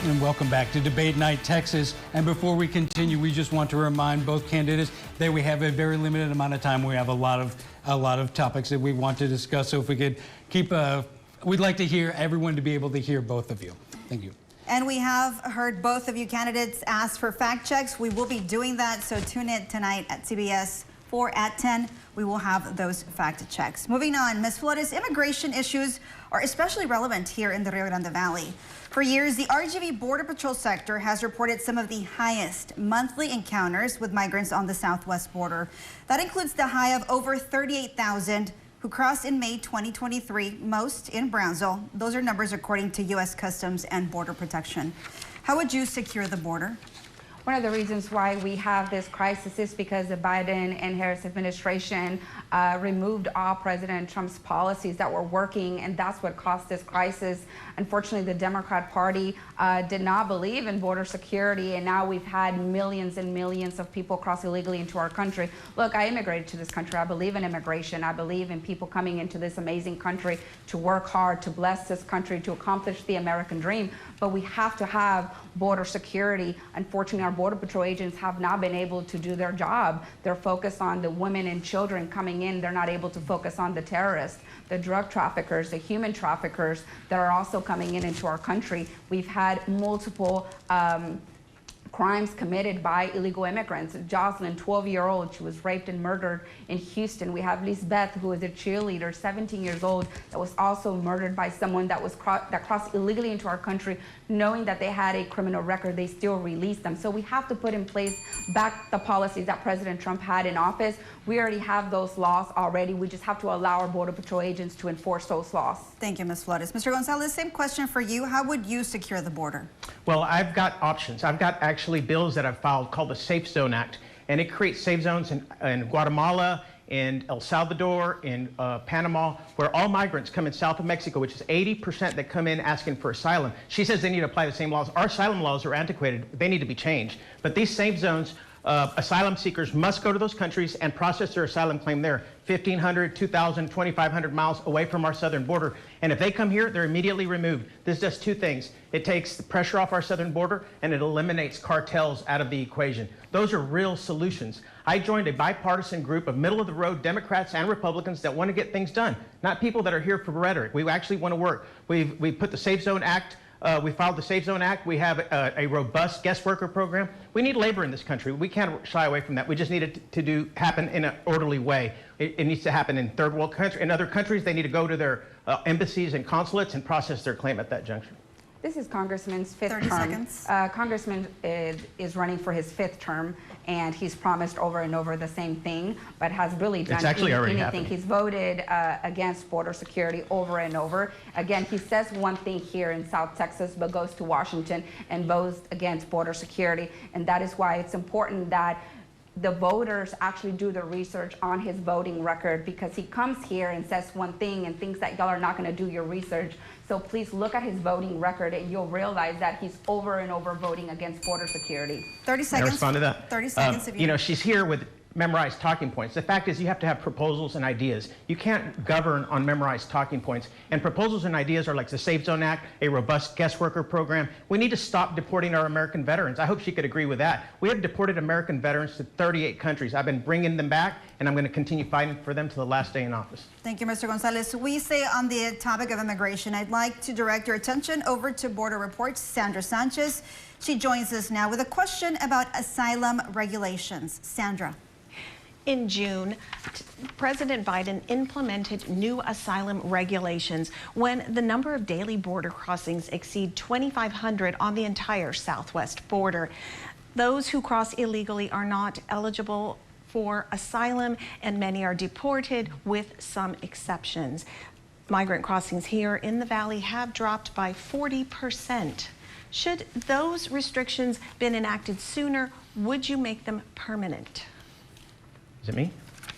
And welcome back to Debate Night, Texas. And before we continue, we just want to remind both candidates that we have a very limited amount of time. We have a lot of topics that we want to discuss. So if we could keep, we'd like to hear everyone to be able to hear both of you. Thank you. And we have heard both of you candidates ask for fact checks. We will be doing that, so tune in tonight at CBS 4 at 10. We will have those fact checks. Moving on, Ms. Flores, immigration issues are especially relevant here in the Rio Grande Valley. For years, the RGV Border Patrol sector has reported some of the highest monthly encounters with migrants on the southwest border. That includes the high of over 38,000 who crossed in May 2023, most in Brownsville. Those are numbers according to U.S. Customs and Border Protection. How would you secure the border? One of the reasons why we have this crisis is because the Biden and Harris administration removed all President Trump's policies that were working, and that's what caused this crisis. Unfortunately, the Democrat Party did not believe in border security, and now we've had millions and millions of people cross illegally into our country. Look, I immigrated to this country. I believe in immigration. I believe in people coming into this amazing country to work hard, to bless this country, to accomplish the American dream. But we have to have border security. Unfortunately, our Border Patrol agents have not been able to do their job. They're focused on the women and children coming in. They're not able to focus on the terrorists, the drug traffickers, the human traffickers that are also coming into our country. We've had multiple crimes committed by illegal immigrants. Jocelyn, 12-year-old, she was raped and murdered in Houston. We have Lisbeth, who is a cheerleader, 17 years old, that was also murdered by someone that crossed illegally into our country, knowing that they had a criminal record. They still released them. So we have to put in place back the policies that President Trump had in office. We already have those laws already. We just have to allow our Border Patrol agents to enforce those laws. Thank you, Ms. Flores. Mr. Gonzalez, same question for you. How would you secure the border? Well, I've got options. I've got actually bills that I've filed called the Safe Zone Act, and it creates safe zones in Guatemala, in El Salvador, in Panama, where all migrants come in south of Mexico, which is 80% that come in asking for asylum. She says they need to apply the same laws. Our asylum laws are antiquated. They need to be changed. But these safe zones, asylum seekers must go to those countries and process their asylum claim there, 1,500, 2,000, 2,500 miles away from our southern border. And if they come here, they're immediately removed. This does two things. It takes the pressure off our southern border, and it eliminates cartels out of the equation. Those are real solutions. I joined a bipartisan group of middle-of-the-road Democrats and Republicans that want to get things done, not people that are here for rhetoric. We actually want to work. We've put the Safe Zone Act. We filed the Safe Zone Act. We have a robust guest worker program. We need labor in this country. We can't shy away from that. We just need it to happen in an orderly way. It needs to happen in third world countries. In other countries, they need to go to their embassies and consulates and process their claim at that juncture. This is Congressman's fifth 30 term. seconds. Congressman is running for his fifth term, and he's promised over and over the same thing, but has really done anything. Happening. He's voted against border security over and over. Again, he says one thing here in South Texas, but goes to Washington and votes against border security. And that is why it's important that the voters actually do the research on his voting record, because he comes here and says one thing and thinks that y'all are not going to do your research. So please look at his voting record, and you'll realize that he's over and over voting against border security. 30 seconds. I respond to that. 30 seconds. You know, she's here with memorized talking points. The fact is you have to have proposals and ideas. You can't govern on memorized talking points. And proposals and ideas are like the Safe Zone Act, a robust guest worker program. We need to stop deporting our American veterans. I hope she could agree with that. We have deported American veterans to 38 countries. I've been bringing them back, and I'm going to continue fighting for them to the last day in office. Thank you, Mr. Gonzalez. We say on the topic of immigration, I'd like to direct your attention over to Border Report's Sandra Sanchez. She joins us now with a question about asylum regulations. Sandra. In June, President Biden implemented new asylum regulations when the number of daily border crossings exceed 2,500 on the entire southwest border. Those who cross illegally are not eligible for asylum, and many are deported, with some exceptions. Migrant crossings here in the valley have dropped by 40%. Should those restrictions been enacted sooner, would you make them permanent? Is it me?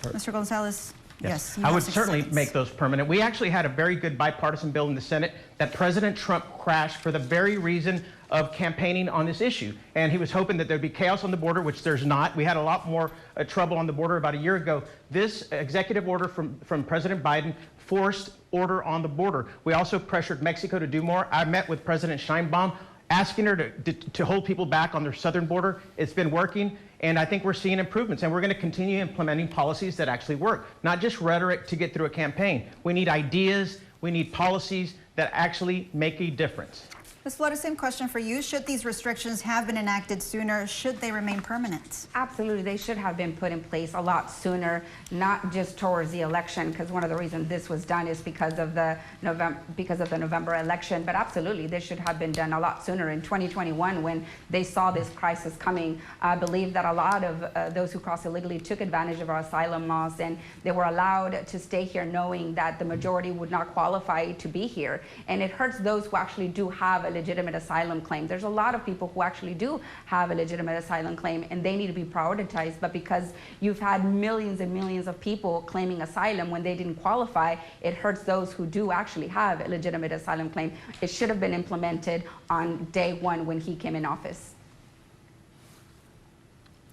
Mr. Gonzalez, yes. I would certainly make those permanent. We actually had a very good bipartisan bill in the Senate that President Trump crashed for the very reason of campaigning on this issue. And he was hoping that there'd be chaos on the border, which there's not. We had a lot more trouble on the border about a year ago. This executive order from President Biden forced order on the border. We also pressured Mexico to do more. I met with President Sheinbaum asking her to hold people back on their southern border. It's been working, and I think we're seeing improvements, and we're going to continue implementing policies that actually work, not just rhetoric to get through a campaign. We need ideas, we need policies that actually make a difference. Ms. Flores, same question for you. Should these restrictions have been enacted sooner? Should they remain permanent? Absolutely, they should have been put in place a lot sooner, not just towards the election, because one of the reasons this was done is because of the November election. But absolutely, this should have been done a lot sooner in 2021 when they saw this crisis coming. I believe that a lot of those who crossed illegally took advantage of our asylum laws, and they were allowed to stay here knowing that the majority would not qualify to be here. And it hurts those who actually do have a legitimate asylum claim. There's a lot of people who actually do have a legitimate asylum claim, and they need to be prioritized. But because you've had millions and millions of people claiming asylum when they didn't qualify, it hurts those who do actually have a legitimate asylum claim. It should have been implemented on day one when he came in office.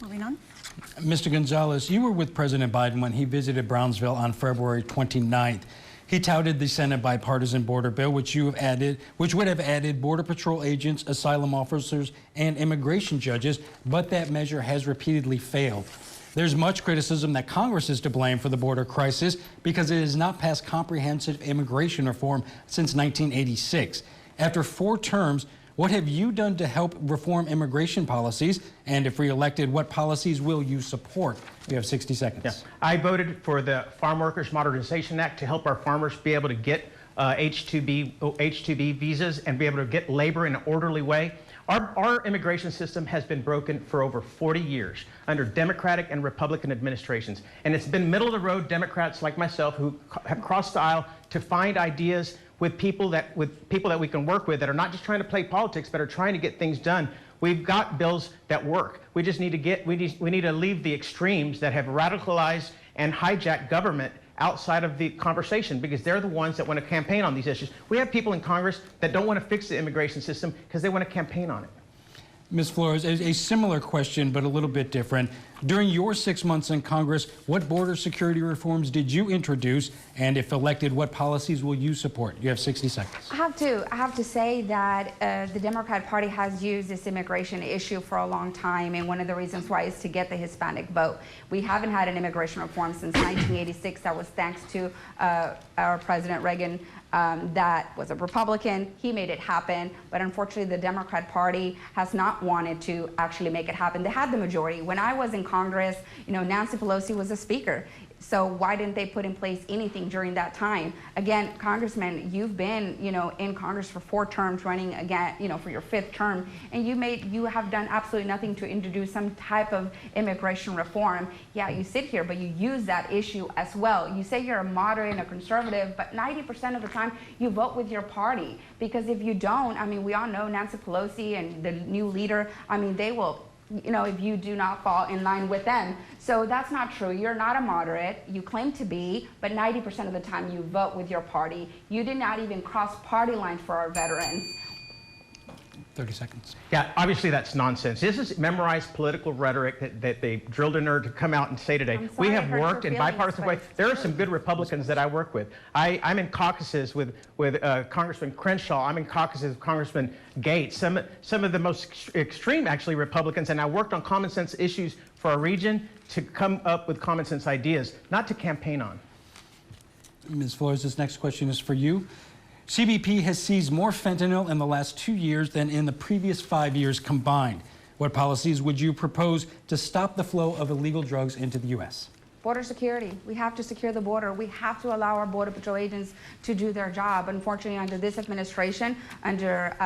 Moving on. Mr. Gonzalez, you were with President Biden when he visited Brownsville on February 29th. He touted the Senate bipartisan border bill, which would have added Border Patrol agents, asylum officers, and immigration judges, but that measure has repeatedly failed. There's much criticism that Congress is to blame for the border crisis because it has not passed comprehensive immigration reform since 1986. After 4 terms, what have you done to help reform immigration policies? And if reelected, what policies will you support? We have 60 seconds. Yeah. I voted for the Farm Workers Modernization Act to help our farmers be able to get H-2B visas and be able to get labor in an orderly way. Our immigration system has been broken for over 40 years under Democratic and Republican administrations. And it's been middle-of-the-road Democrats like myself who have crossed the aisle to find ideas with people that we can work with that are not just trying to play politics, but are trying to get things done. We've got bills that work. We just need to we need to leave the extremes that have radicalized and hijacked government outside of the conversation, because they're the ones that want to campaign on these issues. We have people in Congress that don't want to fix the immigration system because they want to campaign on it. Ms. Flores, a similar question, but a little bit different. During your 6 months in Congress, what border security reforms did you introduce? And if elected, what policies will you support? You have 60 seconds. I have to say that the Democrat Party has used this immigration issue for a long time, and one of the reasons why is to get the Hispanic vote. We haven't had an immigration reform since 1986. That was thanks to our President Reagan. That was a Republican. He made it happen, but unfortunately the Democrat Party has not wanted to actually make it happen. They had the majority. When I was in Congress, Nancy Pelosi was a speaker. So why didn't they put in place anything during that time? Again, Congressman, you've been, in Congress for 4 terms, running again, for your 5th term, and you have done absolutely nothing to introduce some type of immigration reform. Yeah, you sit here, but you use that issue as well. You say you're a moderate and a conservative, but 90% of the time you vote with your party, because if you don't, we all know Nancy Pelosi and the new leader, they will, if you do not fall in line with them. So that's not true. You're not a moderate. You claim to be, but 90% of the time you vote with your party. You did not even cross party lines for our veterans. 30 seconds. Yeah, obviously that's nonsense. This is memorized political rhetoric that they drilled in her to come out and say today. We have worked in bipartisan ways. There are some good Republicans that I work with. I'm in caucuses with Congressman Crenshaw. I'm in caucuses with Congressman Gates. Some of the most extreme, actually, Republicans, and I worked on common sense issues for our region to come up with common sense ideas, not to campaign on. Ms. Flores, this next question is for you. CBP has seized more fentanyl in the last 2 years than in the previous 5 years combined. What policies would you propose to stop the flow of illegal drugs into the U.S.? Border security. We have to secure the border. We have to allow our Border Patrol agents to do their job. Unfortunately, under this administration, under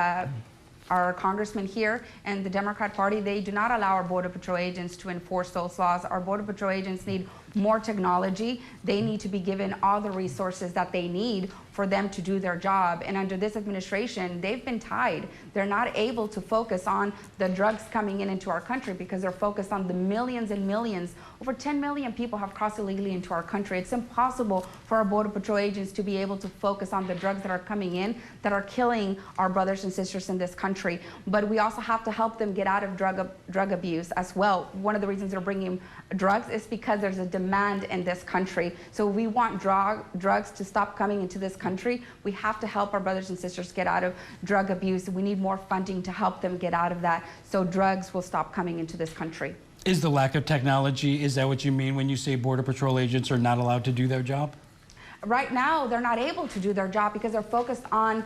our congressman here and the Democrat Party, they do not allow our Border Patrol agents to enforce those laws. Our Border Patrol agents need more technology. They need to be given all the resources that they need for them to do their job. And under this administration, they've been tied. They're not able to focus on the drugs coming into our country because they're focused on the millions and millions. Over 10 million people have crossed illegally into our country. It's impossible for our Border Patrol agents to be able to focus on the drugs that are coming in that are killing our brothers and sisters in this country. But we also have to help them get out of drug abuse as well. One of the reasons they're bringing drugs is because there's a demand demand in this country. So we want drugs to stop coming into this country. We have to help our brothers and sisters get out of drug abuse. We need more funding to help them get out of that so drugs will stop coming into this country. Is the lack of technology, is that what you mean when you say Border Patrol agents are not allowed to do their job? Right now, they're not able to do their job because they're focused on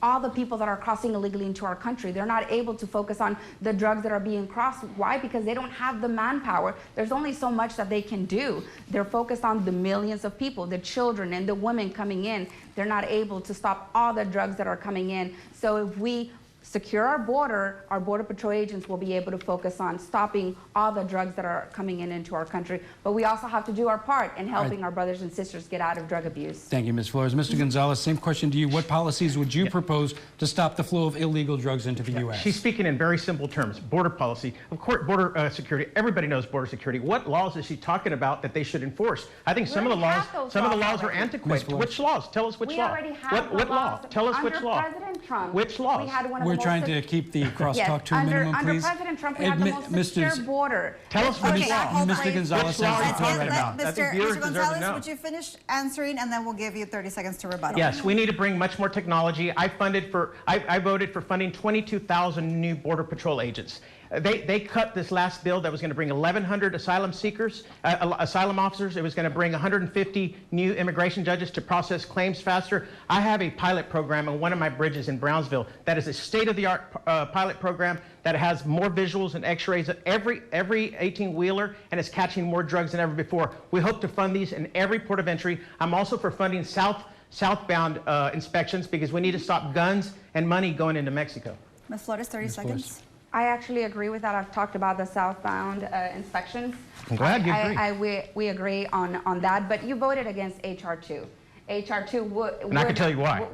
all the people that are crossing illegally into our country. They're not able to focus on the drugs that are being crossed. Why? Because they don't have the manpower. There's only so much that they can do. They're focused on the millions of people, the children and the women coming in. They're not able to stop all the drugs that are coming in. So if we secure our Border Patrol agents will be able to focus on stopping all the drugs that are coming into our country. But we also have to do our part in helping our brothers and sisters get out of drug abuse. Thank you, Ms. Flores. Mr. Gonzalez, same question to you. What policies would you propose to stop the flow of illegal drugs into the U.S.? She's speaking in very simple terms. Border policy, of course, border security. Everybody knows border security. What laws is she talking about that they should enforce? I think some of the laws are antiquated. Which laws? Tell us which law. We already have what law? Tell us which law. Under President Trump, which laws? we had one of the We're most trying to keep the crosstalk to a minimum, under please. President Trump, we have the most secure border. Tell us which law. Mr. Gonzalez Which law has are you the talking floor right about? now. I think viewers Mr. deserve to Gonzalez, know. would you finish answering, and then we'll give you 30 seconds to rebuttal. Yes, we need to bring much more technology. I voted for funding 22,000 new Border Patrol agents. They cut this last bill that was going to bring 1,100 asylum seekers, asylum officers. It was going to bring 150 new immigration judges to process claims faster. I have a pilot program on one of my bridges in Brownsville that is a state-of-the-art pilot program that has more visuals and x-rays of every 18-wheeler, and is catching more drugs than ever before. We hope to fund these in every port of entry. I'm also for funding southbound inspections because we need to stop guns and money going into Mexico. Ms. Flores, 30 seconds. I actually agree with that. I've talked about the southbound inspections. I'm glad you agree. We agree on that, but you voted against H.R. 2. H.R. 2 would... And I can tell you why.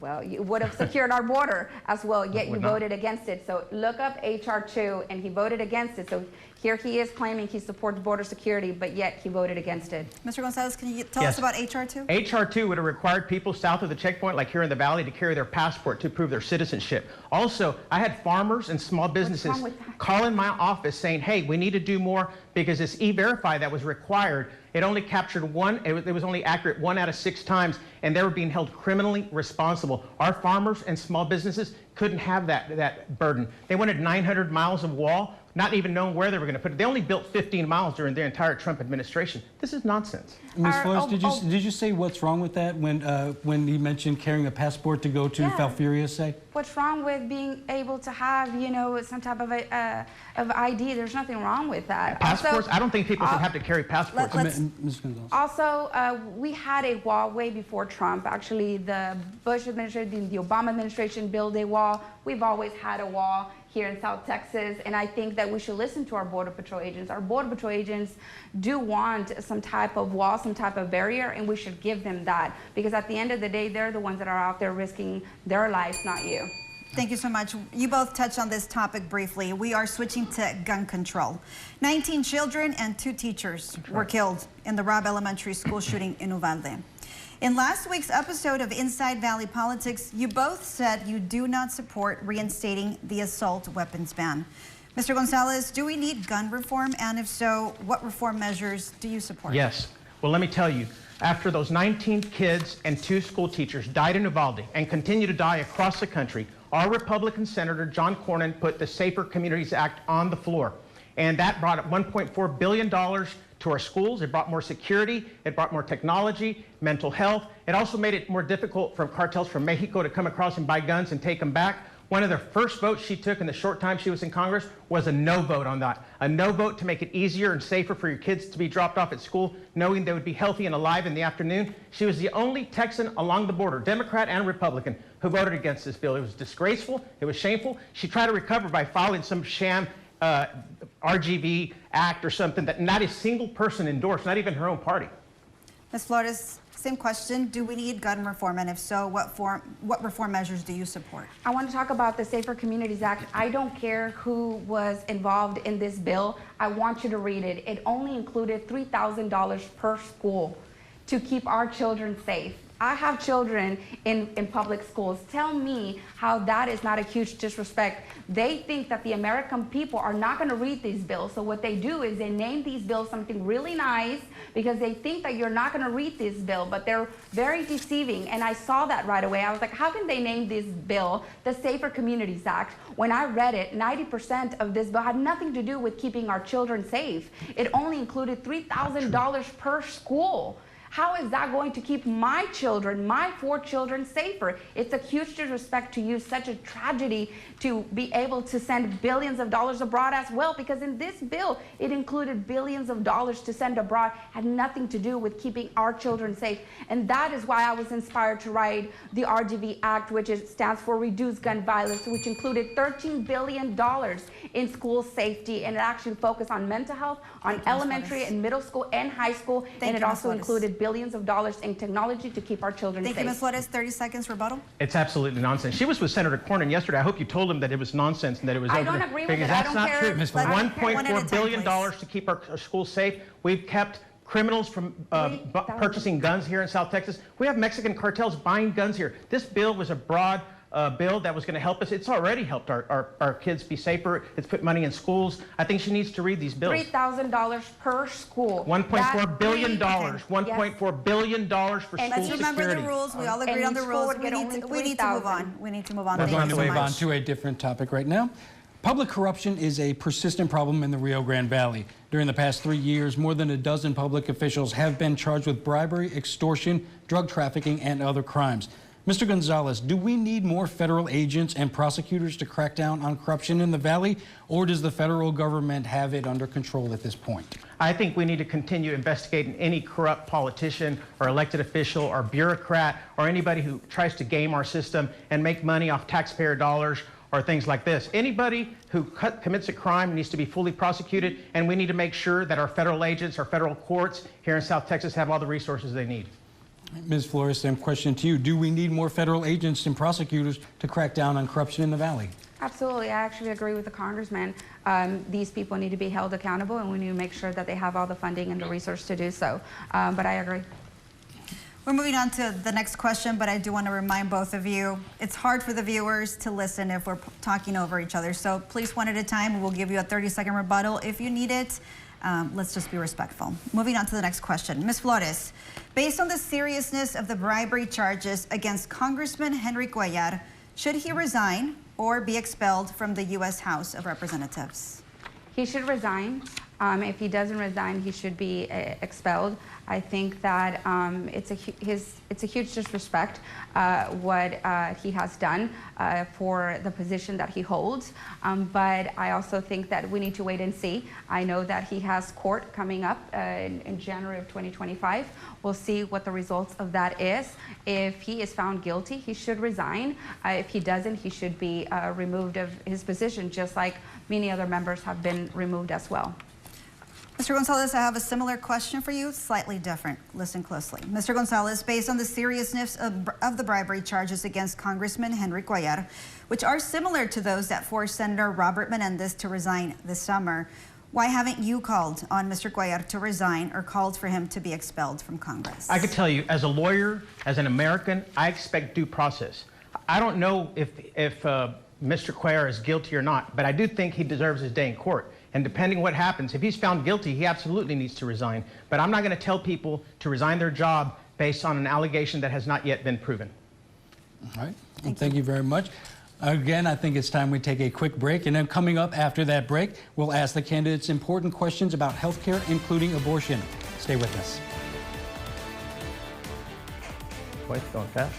Well, you would have secured our border as well, yet you Would not. voted against it. So look up H.R. 2, and he voted against it. So here he is claiming he supports border security, but yet he voted against it. Mr. Gonzalez, can you tell us about H.R. 2? H.R. 2 would have required people south of the checkpoint, like here in the Valley, to carry their passport to prove their citizenship. Also, I had farmers and small businesses wrong with that? call in my office saying, hey, we need to do more because this E-Verify that was required, it only captured it was only accurate 1 out of 6 times, and they were being held criminally responsible. Our farmers and small businesses couldn't have that burden. They wanted 900 miles of wall, not even knowing where they were going to put it. They only built 15 miles during their entire Trump administration. This is nonsense. Ms. Flores, did you say what's wrong with that when he mentioned carrying a passport to go to Falfurrias, say? What's wrong with being able to have, you know, some type of ID? There's nothing wrong with that. Passports? Also, I don't think people should have to carry passports. Ms. Gonzalez. Also, we had a wall way before Trump. Actually, the Bush administration, the Obama administration built a wall. We've always had a wall here in South Texas, and I think that we should listen to our Border Patrol agents. Our Border Patrol agents do want some type of wall, some type of barrier, and we should give them that, because at the end of the day, they're the ones that are out there risking their lives, not you. Thank you so much. You both touched on this topic briefly. We are switching to gun control. 19 children and 2 teachers were killed in the Robb Elementary School shooting in Uvalde. In last week's episode of Inside Valley Politics, you both said you do not support reinstating the assault weapons ban. Mr. Gonzalez, do we need gun reform? And if so, what reform measures do you support? Yes. Well, let me tell you, after those 19 kids and 2 school teachers died in Uvalde and continue to die across the country, our Republican Senator John Cornyn put the Safer Communities Act on the floor. And that brought $1.4 billion to our schools. It brought more security. It brought more technology, mental health. It also made it more difficult for cartels from Mexico to come across and buy guns and take them back. One of the first votes she took in the short time she was in Congress was a no vote on that. A no vote to make it easier and safer for your kids to be dropped off at school, knowing they would be healthy and alive in the afternoon. She was the only Texan along the border, Democrat and Republican, who voted against this bill. It was disgraceful. It was shameful. She tried to recover by filing some sham RGB act or something that not a single person endorsed, not even her own party. Ms. Flores, same question. Do we need gun reform? And if so, what reform measures do you support? I want to talk about the Safer Communities Act. I don't care who was involved in this bill. I want you to read it. It only included $3,000 per school to keep our children safe. I have children in public schools. Tell me how that is not a huge disrespect. They think that the American people are not going to read these bills. So what they do is they name these bills something really nice because they think that you're not going to read this bill, but they're very deceiving. And I saw that right away. I was like, how can they name this bill the Safer Communities Act? When I read it, 90% of this bill had nothing to do with keeping our children safe. It only included $3,000 per school. How is that going to keep my children, my 4 children, safer? It's a huge disrespect to use such a tragedy to be able to send billions of dollars abroad as well, because in this bill, it included billions of dollars to send abroad, had nothing to do with keeping our children safe. And that is why I was inspired to write the RGV Act, which stands for Reduce Gun Violence, which included $13 billion in school safety, and it actually focused on mental health, on elementary and middle school and high school, and it also included billions of dollars in technology to keep our children safe. Thank you, Ms. Flores. 30 seconds rebuttal. It's absolutely nonsense. She was with Senator Cornyn yesterday. I hope you told him that it was nonsense and that it was I don't agree with it. I don't care. Because that's not true. $1.4 billion to keep our schools safe. We've kept criminals from purchasing guns here in South Texas. We have Mexican cartels buying guns here. This bill was a broad bill that was going to help us. It's already helped our kids be safer. It's put money in schools. I think she needs to read these bills. $3,000 per school. $1.4 billion. $1.4 billion for school security. Let's remember the rules. We all agree on the rules. We need to move on. We need to move on. We're going to move on much. to a different topic right now. Public corruption is a persistent problem in the Rio Grande Valley. During the past 3 years, more than a dozen public officials have been charged with bribery, extortion, drug trafficking, and other crimes. Mr. Gonzalez, do we need more federal agents and prosecutors to crack down on corruption in the valley, or does the federal government have it under control at this point? I think we need to continue investigating any corrupt politician or elected official or bureaucrat or anybody who tries to game our system and make money off taxpayer dollars or things like this. Anybody who commits a crime needs to be fully prosecuted, and we need to make sure that our federal agents, our federal courts here in South Texas have all the resources they need. Ms. Flores, same question to you. Do we need more federal agents and prosecutors to crack down on corruption in the valley? Absolutely. I actually agree with the congressman. These people need to be held accountable, and we need to make sure that they have all the funding and the resources to do so. But I agree. We're moving on to the next question, but I do want to remind both of you, it's hard for the viewers to listen if we're talking over each other. So please, one at a time. We'll give you a 30-second rebuttal if you need it. Let's just be respectful. Moving on to the next question. Ms. Flores, based on the seriousness of the bribery charges against Congressman Henry Cuellar, should he resign or be expelled from the U.S. House of Representatives? He should resign. If he doesn't resign, he should be expelled. I think that it's a huge disrespect what he has done for the position that he holds. But I also think that we need to wait and see. I know that he has court coming up in January of 2025. We'll see what the results of that is. If he is found guilty, he should resign. If he doesn't, he should be removed of his position, just like many other members have been removed as well. Mr. Gonzalez, I have a similar question for you, slightly different. Listen closely. Mr. Gonzalez, based on the seriousness of the bribery charges against Congressman Henry Cuellar, which are similar to those that forced Senator Robert Menendez to resign this summer, why haven't you called on Mr. Cuellar to resign or called for him to be expelled from Congress? I could tell you, as a lawyer, as an American, I expect due process. I don't know if Mr. Cuellar is guilty or not, but I do think he deserves his day in court. And depending what happens, if he's found guilty, he absolutely needs to resign. But I'm not going to tell people to resign their job based on an allegation that has not yet been proven. All right. Thank you very much. Again, I think it's time we take a quick break. And then coming up after that break, we'll ask the candidates important questions about health care, including abortion. Stay with us. Boy, it's going fast.